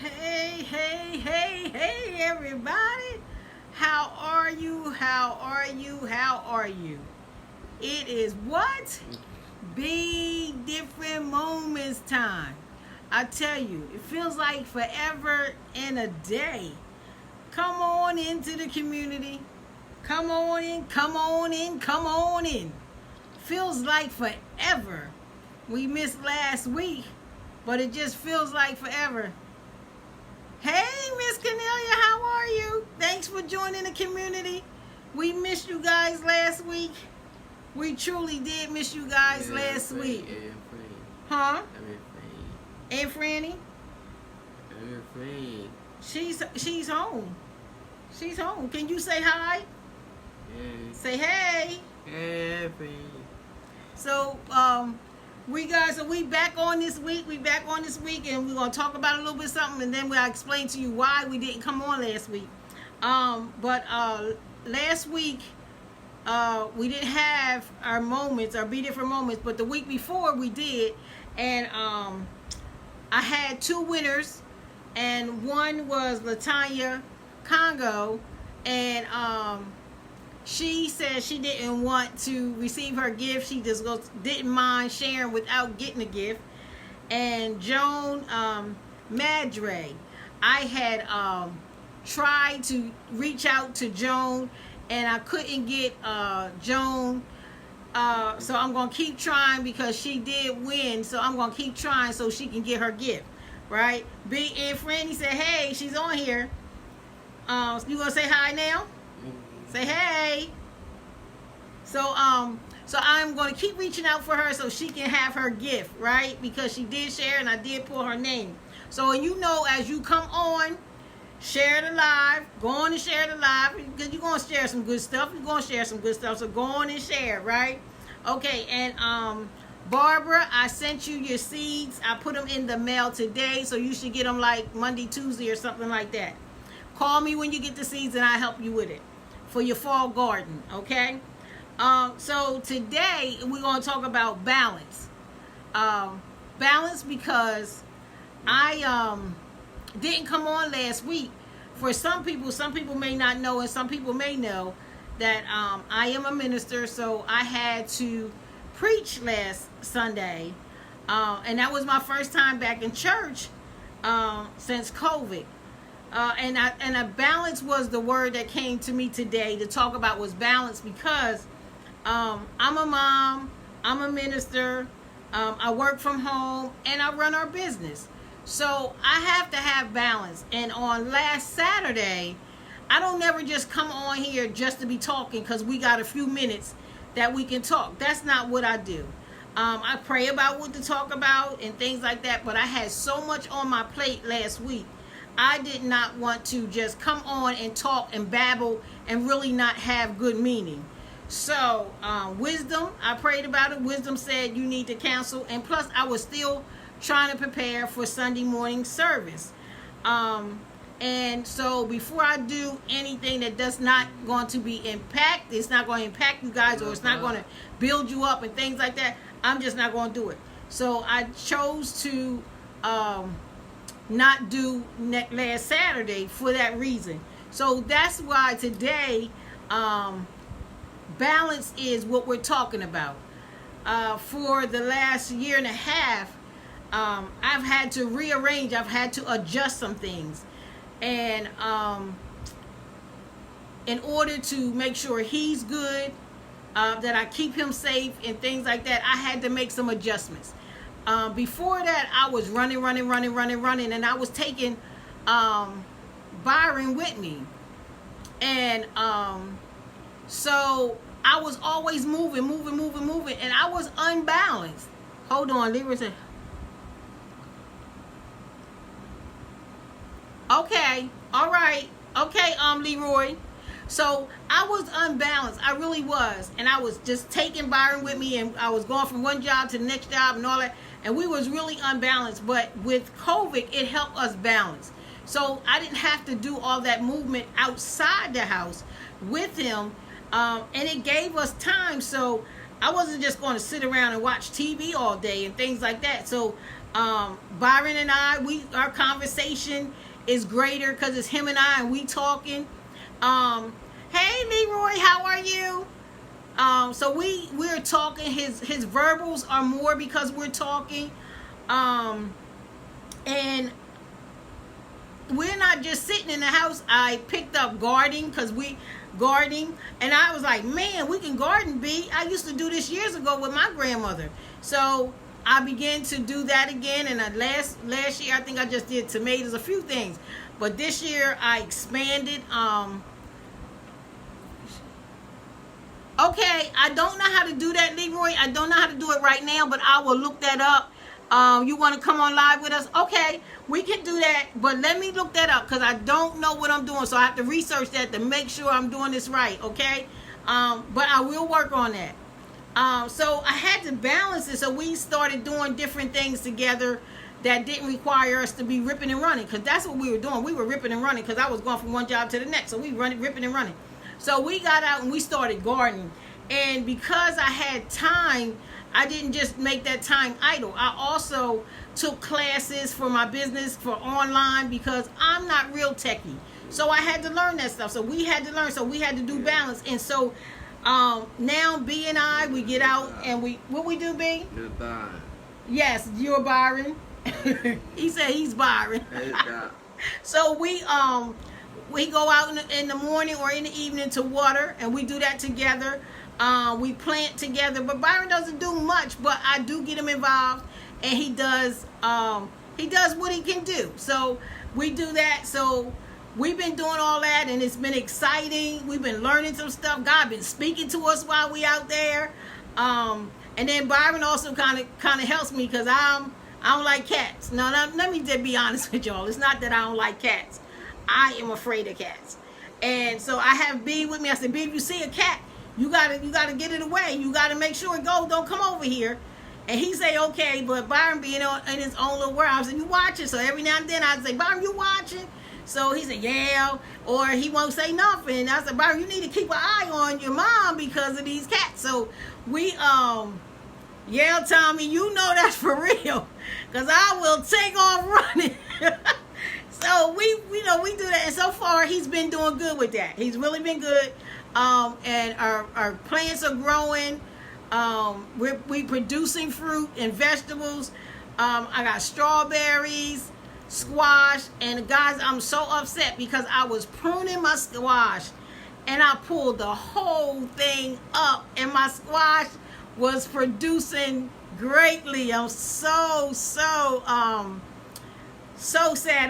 Hey, hey, hey, hey, everybody. How are you? How are you? How are you? It is what? Be different moments time. I tell you, it feels like forever and a day. Come on into the community. Come on in, come on in, come on in. Feels like forever. We missed last week, but it just feels like forever. Hey, Miss Cornelia, how are you? Thanks for joining the community. We missed you guys last week. We truly did miss you guys last week. Huh? And Franny? She's home. She's home. Can you say hi? Yeah. Say hey. Hey, So, we back on this week. We back on this week, and we're gonna talk about a little bit something, and then we'll explain to you why we didn't come on last week. But last week we didn't have our moments, our Be Different moments, but the week before we did, and I had two winners, and one was Latanya Congo, and she said she didn't want to receive her gift. She just didn't mind sharing without getting a gift. And Joan Madre, I had tried to reach out to Joan, and I couldn't get Joan. So I'm going to keep trying because she did win. So I'm going to keep trying so she can get her gift. Right? And Franny said, hey, she's on here. You going to say hi now? Say hey. So I'm going to keep reaching out for her so she can have her gift, right? Because she did share and I did pull her name. So as you come on, share the live. Go on and share the live because you're going to share some good stuff. You're going to share some good stuff. So go on and share, right? Okay, and Barbara, I sent you your seeds. I put them in the mail today, so you should get them like Monday, Tuesday, or something like that. Call me when you get the seeds and I'll help you with it for your fall garden, okay? So today we're going to talk about balance. Balance because I didn't come on last week. For some people may not know, and some people may know that I am a minister, so I had to preach last Sunday, and that was my first time back in church since COVID. And a balance was the word that came to me today to talk about was balance because I'm a mom, I'm a minister, I work from home, and I run our business. So I have to have balance. And on last Saturday, I don't never just come on here just to be talking because we got a few minutes that we can talk. That's not what I do. I pray about what to talk about and things like that, but I had so much on my plate last week. I did not want to just come on and talk and babble and really not have good meaning. So, wisdom, I prayed about it. Wisdom said you need to cancel. And plus, I was still trying to prepare for Sunday morning service. And so before I do anything that does not going to be it's not going to impact you guys, or it's not going to build you up and things like that, I'm just not going to do it. So I chose to not do last Saturday for that reason. So that's why today balance is what we're talking about. For the last year and a half, I've had to rearrange, I've had to adjust some things, and in order to make sure he's good, that I keep him safe and things like that, I had to make some adjustments. Before that, I was running, and I was taking Byron with me. And so I was always moving, and I was unbalanced. Hold on, Leroy said. Okay, all right. Okay, Leroy. So I was unbalanced. I really was. And I was just taking Byron with me, and I was going from one job to the next job and all that. And we was really unbalanced. But with COVID, it helped us balance. So I didn't have to do all that movement outside the house with him. And it gave us time. So I wasn't just going to sit around and watch TV all day and things like that. So Byron and I, our conversation is greater because it's him and I, and we talking. Hey Leroy, how are you? So we're talking. His verbals are more because we're talking, and we're not just sitting in the house. I picked up gardening because gardening, and I was like, man, we can garden. I used to do this years ago with my grandmother, so I began to do that again. And last year I think I just did tomatoes, a few things, but this year I expanded. Okay, I don't know how to do that, Leroy. I don't know how to do it right now, but I will look that up. You want to come on live with us? Okay, we can do that, but let me look that up because I don't know what I'm doing, so I have to research that to make sure I'm doing this right, okay? But I will work on that. So I had to balance it, so we started doing different things together that didn't require us to be ripping and running, because that's what we were doing. We were ripping and running because I was going from one job to the next, so we ripping and running. So we got out and we started gardening. And because I had time, I didn't just make that time idle. I also took classes for my business for online because I'm not real techie. So I had to learn that stuff. So we had to learn. So we had to do balance. And so now B and I, we get out and what we do, B? You're Byron. Yes, you're Byron. He said he's Byron. So we go out in the morning or in the evening to water, and we do that together. We plant together, but Byron doesn't do much, but I do get him involved, and he does what he can do. So we do that. So we've been doing all that, and it's been exciting. We've been learning some stuff. God been speaking to us while we out there. And then Byron also kind of helps me because I don't like cats. No, let me just be honest with y'all. It's not that I don't like cats. I am afraid of cats. And so I have B with me. I said, B, if you see a cat, you gotta get it away. You gotta make sure it goes. Don't come over here. And he say, okay, but Byron being in his own little world, I said, you watching? So every now and then I'd say, Byron, you watching? So he said, yeah. Or he won't say nothing. I said, Byron, you need to keep an eye on your mom because of these cats. So we yeah, Tommy, you know that's for real. Because I will take off running. So we do that, and so far he's been doing good with that. He's really been good, and our plants are growing. We producing fruit and vegetables. I got strawberries, squash, and guys, I'm so upset because I was pruning my squash, and I pulled the whole thing up, and my squash was producing greatly. I'm so sad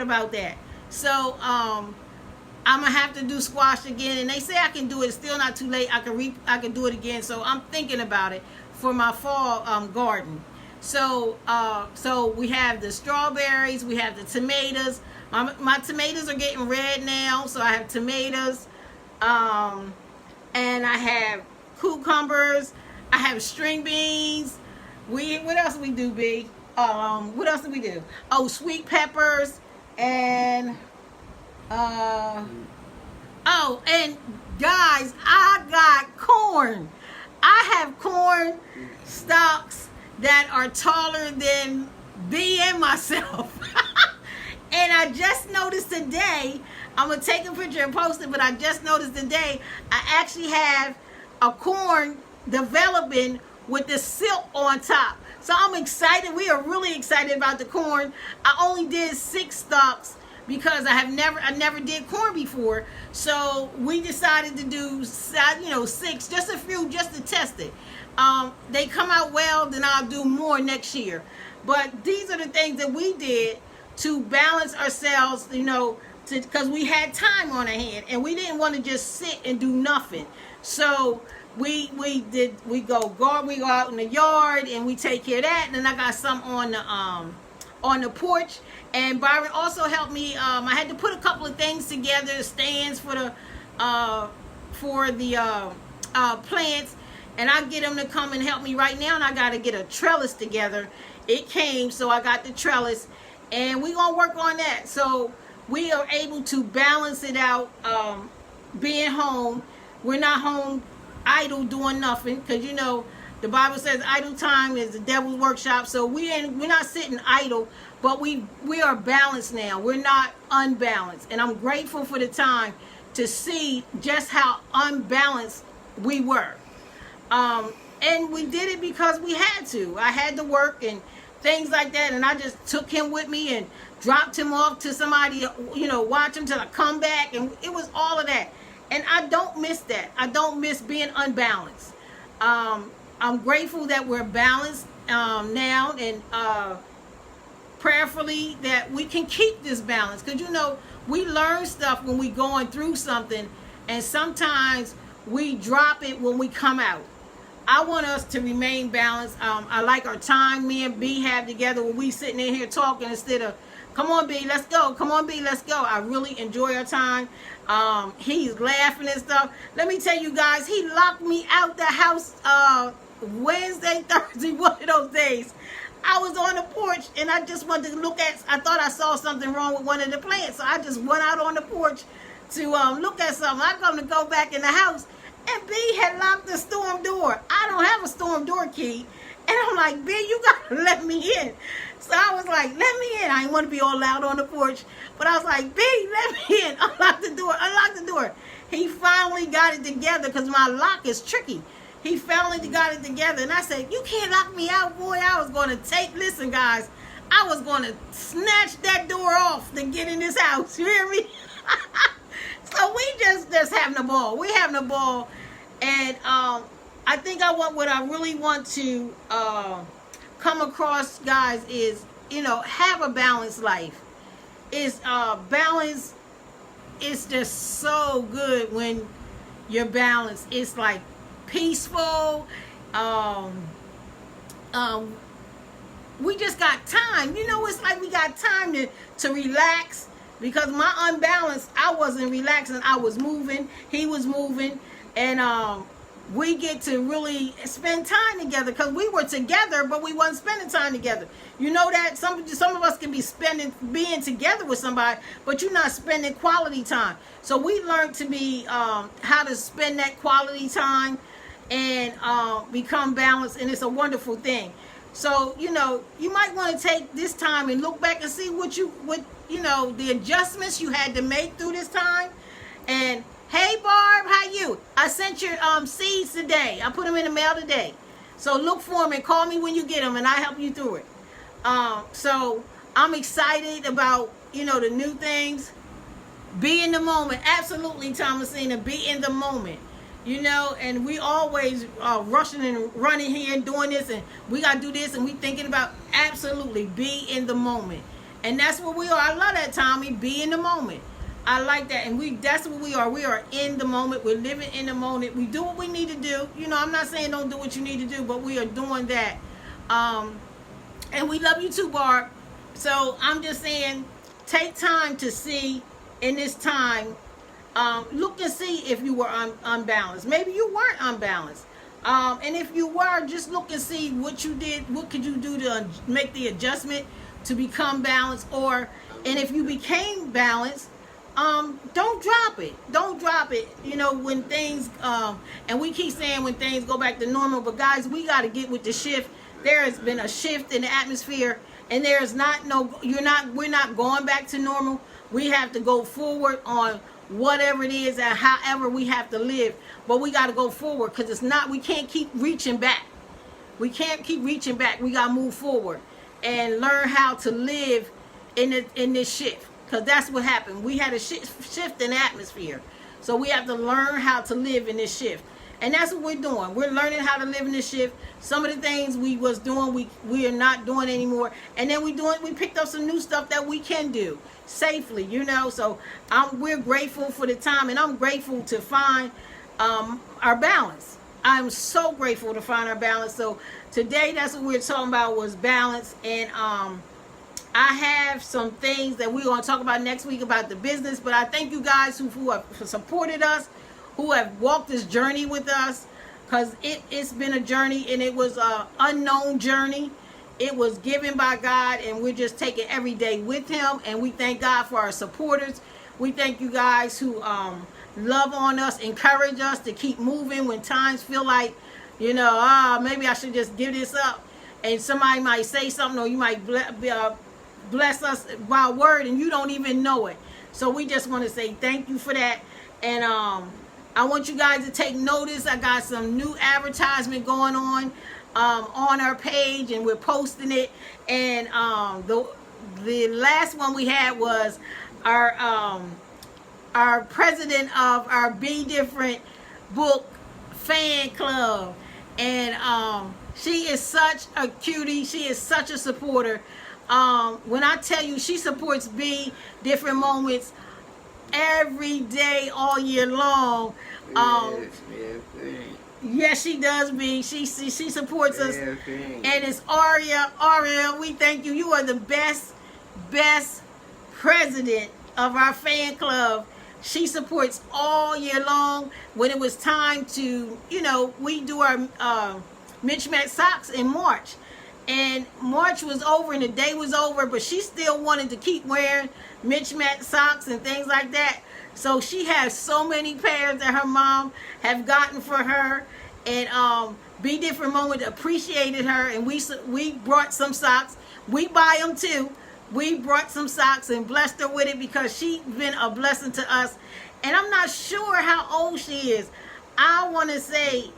about that. So I'm gonna have to do squash again, and they say I can do it. It's still not too late. I can do it again. So I'm thinking about it for my fall garden. So we have the strawberries, we have the tomatoes. My tomatoes are getting red now, so I have tomatoes, and I have cucumbers. I have string beans. What else we do, B? What else do we do? Oh, sweet peppers and and guys, I got corn. I have corn stalks that are taller than B and myself. And I just noticed today, I'm gonna take a picture and post it, but I just noticed today I actually have a corn developing with the silk on top. So I'm excited. We are really excited about the corn. I only did 6 stalks because I never did corn before. So we decided to do 6, just a few, just to test it. They come out well, then I'll do more next year. But these are the things that we did to balance ourselves, because we had time on our hand and we didn't want to just sit and do nothing. So we go out in the yard and we take care of that. And then I got some on the porch. And Byron also helped me. I had to put a couple of things together, stands for the plants, and I get him to come and help me right now. And I got to get a trellis together. It came, so I got the trellis, and we're gonna work on that. So we are able to balance it out. Being home, we're not home idle doing nothing, because The Bible says idle time is the devil's workshop. So we're not sitting idle, but we are balanced now. We're not unbalanced. And I'm grateful for the time to see just how unbalanced we were. And we did it because we had to. I had to work and things like that, and I just took him with me and dropped him off to somebody, watch him till I come back, and it was all of that. And I don't miss that. I don't miss being unbalanced. I'm grateful that we're balanced now, and prayerfully that we can keep this balance, because we learn stuff when we going through something, and sometimes we drop it when we come out. I want us to remain balanced. I like our time me and B have together when we sitting in here talking instead of, come on B, let's go. Come on B, let's go. I really enjoy our time. He's laughing and stuff. Let me tell you guys, he locked me out the house Wednesday, Thursday, one of those days. I was on the porch and I just wanted to I thought I saw something wrong with one of the plants. So I just went out on the porch to look at something. I'm going to go back in the house. And B had locked the storm door. I don't have a storm door key. And I'm like, B, you got to let me in. So I was like, let me in. I didn't want to be all loud on the porch. But I was like, B, let me in. Unlock the door. Unlock the door. He finally got it together because my lock is tricky. He finally got it together. And I said, you can't lock me out, boy. I was going to listen, guys. I was going to snatch that door off to get in this house. You hear me? So we just having a ball. We having a ball. And I think what I really want to come across, guys, is, have a balanced life. Balance is just so good when you're balanced. It's like peaceful. We just got time. It's like we got time to relax. Because my unbalance, I wasn't relaxing. I was moving. He was moving. And we get to really spend time together. Because we were together, but we wasn't spending time together. You know that? Some of us can be being together with somebody, but you're not spending quality time. So we learned to be how to spend that quality time and become balanced. And it's a wonderful thing. So, you might want to take this time and look back and see what the adjustments you had to make through this time. And hey Barb, how you? I sent your seeds today. I put them in the mail today. So look for them and call me when you get them and I help you through it. So I'm excited about, the new things. Be in the moment. Absolutely, Thomasina, be in the moment. And we always rushing and running here and doing this, and we got to do this, and we thinking about, absolutely, be in the moment. And that's what we are. I love that, Tommy. Be in the moment. I like that. And that's what we are. We are in the moment. We're living in the moment. We do what we need to do. I'm not saying don't do what you need to do, but we are doing that. And we love you too, Barb. So I'm just saying, take time to see in this time. Look and see if you were unbalanced. Maybe you weren't unbalanced. And if you were, just look and see what you did. What could you do to make the adjustment to become balanced? And if you became balanced, don't drop it. Don't drop it. When things, and we keep saying when things go back to normal, but guys, we got to get with the shift. There has been a shift in the atmosphere, and we're not going back to normal. We have to go forward on whatever it is and however we have to live, but we got to go forward, because we can't keep reaching back. We can't keep reaching back. We got to move forward and learn how to live in this shift, because that's what happened. We had a shift in the atmosphere, so we have to learn how to live in this shift, and that's what we're doing. We're learning how to live in this shift. Some of the things we was doing, we are not doing anymore, and then we picked up some new stuff that we can do safely, so we're grateful for the time, and I'm grateful to find our balance. I'm so grateful to find our balance. So today, that's what we're talking about, was balance. And I have some things that we're going to talk about next week about the business, but I thank you guys who have supported us, who have walked this journey with us, because it's been a journey, and it was an unknown journey. It was given by God, and we're just taking every day with him. And we thank God for our supporters. We thank you guys who love on us, encourage us to keep moving when times feel like You know, maybe I should just give this up. And somebody might say something, or you might bless us by word, and you don't even know it. So we just want to say thank you for that. And I want you guys to take notice. I got some new advertisement going on our page, and we're posting it. And the last one we had was our president of our BDifferent book fan club, and she is such a cutie. She is such a supporter. When I tell you, she supports BDifferent Moments every day, all year long. Yes, she does, B. She supports us. And it's Aria, we thank you. You are the best president of our fan club. She supports all year long. When it was time to, you know, we do our Mitch-Matt socks in March. And March was over and the day was over, but she still wanted to keep wearing Mitch-Matt socks and things like that. So she has so many pairs that her mom have gotten for her. And BDifferent Moment appreciated her, and we brought some socks. We buy them too. We brought some socks and blessed her with it because she's been a blessing to us. And I'm not sure how old she is. I want to say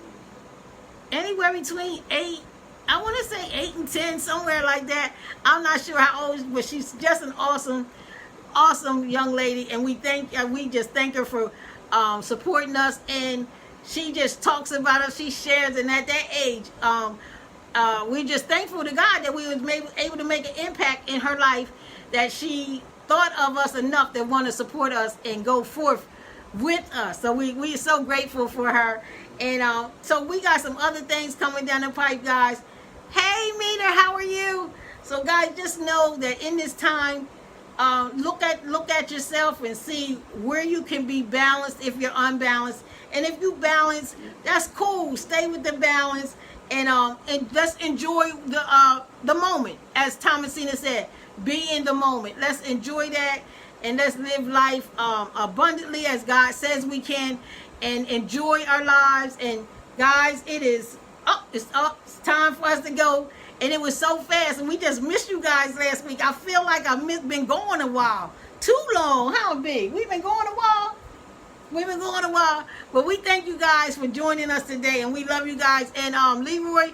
anywhere between 8 and 10, somewhere like that. I'm not sure how old, but she's just an awesome young lady, and we just thank her for supporting us. And she just talks about us. She shares, and at that age, we're just thankful to God that we was able to make an impact in her life, that she thought of us enough that want to support us and go forth with us. So we are so grateful for her. And so we got some other things coming down the pipe, guys. Hey, Meter, how are you? So, guys, just know that in this time, look at yourself and see where you can be balanced if you're unbalanced. And if you balance, that's cool. Stay with the balance, and let's enjoy the moment. As Thomasina said, be in the moment. Let's enjoy that, and let's live life abundantly as God says we can, and enjoy our lives. And guys, it's time for us to go. And it was so fast, and we just missed you guys last week. I feel like I've been going a while. Too long, huh, Big? We've been going a while. But we thank you guys for joining us today, and we love you guys. And Leroy,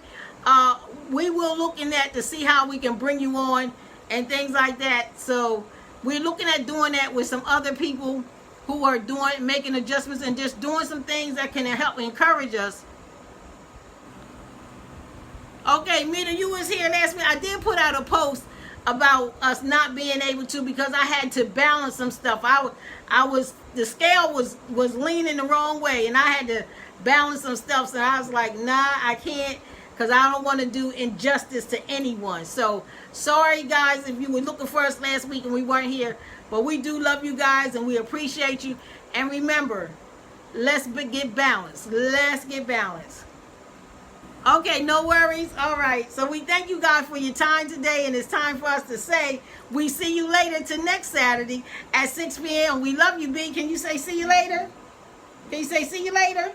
we will look in that to see how we can bring you on and things like that. So we're looking at doing that with some other people who are making adjustments and just doing some things that can help encourage us. Okay, Mita, you was here last week. I did put out a post about us not being able to, because I had to balance some stuff. The scale was leaning the wrong way, and I had to balance some stuff. So I was like, nah, I can't, because I don't want to do injustice to anyone. So sorry, guys, if you were looking for us last week and we weren't here. But we do love you guys, and we appreciate you. And remember, let's get balanced. Let's get balanced. Okay, no worries. All right. So we thank you guys for your time today, and it's time for us to say we see you later to next Saturday at 6 p.m. We love you, B. Can you say see you later? Can you say see you later?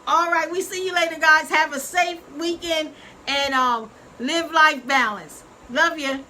All right. We see you later, guys. Have a safe weekend, and live life balance. Love you.